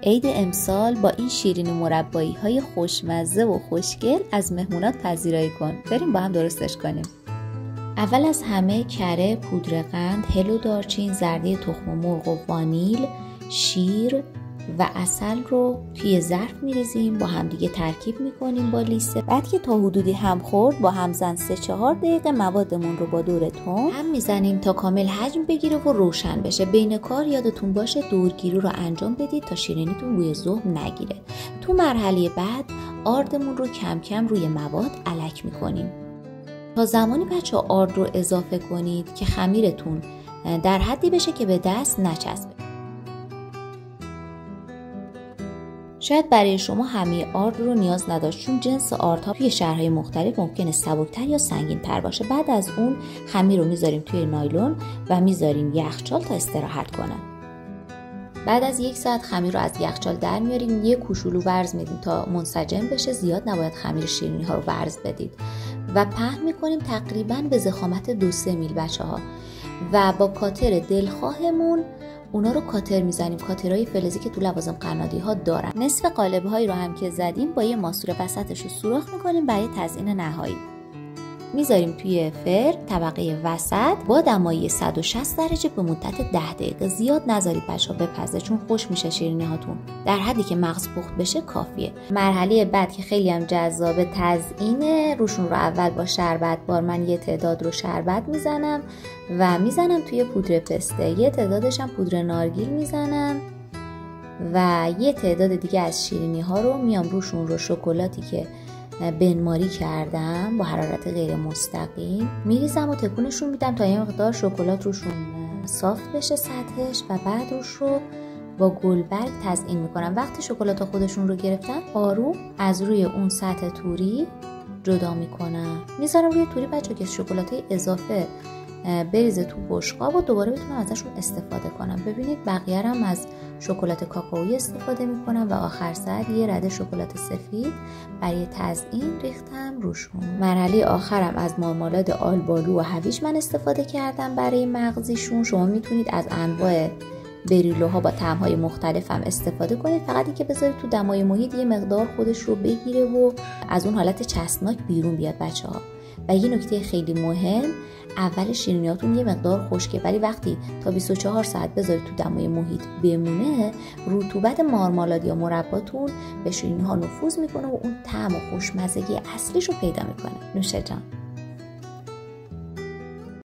عید امسال با این شیرینی مربایی های خوشمزه و خوشگل از مهمونات پذیرایی کن. بریم با هم درستش کنیم. اول از همه کره، پودر قند، هل و دارچین، زردی تخم مرغ و وانیل، شیر و عسل رو توی ظرف میریزیم، با هم دیگه ترکیب میکنیم با لیسته. بعد که تا حدودی هم خورد با همزن 3-4 دقیقه موادمون رو با دور تون هم میزنیم تا کامل حجم بگیره و روشن بشه. بین کار یادتون باشه دورگیری رو انجام بدید تا شیرینیتون بوی ذوب نگیره. تو مرحله بعد آردمون رو کم کم روی مواد الک میکنیم تا زمانی بچه آرد رو اضافه کنید که خمیرتون در حدی بشه که به دست نچسبه. شاید برای شما همه آرد رو نیاز نداشت، چون جنس آردها توی شهرهای مختلف ممکنه سبکتر یا سنگین‌تر باشه. بعد از اون خمیر رو میذاریم توی نایلون و میذاریم یخچال تا استراحت کنه. بعد از 1 ساعت خمیر رو از یخچال در میاریم، یه کوچولو ورز میدیم تا منسجم بشه. زیاد نباید خمیر شیرینی ها رو ورز بدید و پهن میکنیم تقریبا به ضخامت 2-3 میل بچه‌ها و با کاتر دلخواهمون اونا رو کاتر میزنیم، کاترهای فلزی که تو لوازم قنادی ها دارن. نصف قالب هایی رو هم که زدیم با یه ماسور وسطش رو سوراخ میکنیم برای تزیین نهایی. میذاریم توی فر طبقه وسط با دمایی 160 درجه به مدت 10 دقیقه. زیاد نذارید بچه‌ها بپزه چون خوش میشه شیرینی هاتون. در حدی که مغز پخت بشه کافیه. مرحله بعد که خیلی هم جذابه تزیینه، روشون رو اول با شربت بار من یه تعداد رو شربت میزنم و میزنم توی پودر پسته، یه تعدادش هم پودر نارگیل میزنم و یه تعداد دیگه از شیرینی ها رو میام روشون رو شکلاتی که بنماری کردم با حرارت غیر مستقیم میریزم و تکونشون میدم تا یه مقدار شکلات روشون صاف بشه سطحش و بعد روش رو با گلبرگ تزیین میکنم. وقتی شکلات خودشون رو گرفتن آروم از روی اون سطح توری جدا میکنم، میذارم روی توری بچه که شکلات اضافه بریزه تو بشقاب و دوباره بتونم ازشون استفاده کنم. ببینید بقیه هم از شکلات کاکائویی استفاده میکنم و آخر سر یه رده شکلات سفید برای تزیین ریختم روشون. مرحله آخرم از مارمالاد آلبالو و هویج من استفاده کردم برای مغزیشون. شما میتونید از انواع بریلوها با طعم‌های مختلف هم استفاده کنید، فقط اینکه بذارید تو دمای محیط یه مقدار خودش رو بگیره و از اون حالت چسبناک بیرون بیاد بچه‌ها. و یه نکته خیلی مهم، اول شیرینیاتون یه مقدار خشکه ولی وقتی تا 24 ساعت بذارید تو دمای محیط بمونه رطوبت مارمالاد یا مرباتون به شیرینی ها نفوذ میکنه و اون طعم و خوشمزگی اصلیش رو پیدا میکنه. نوش جان.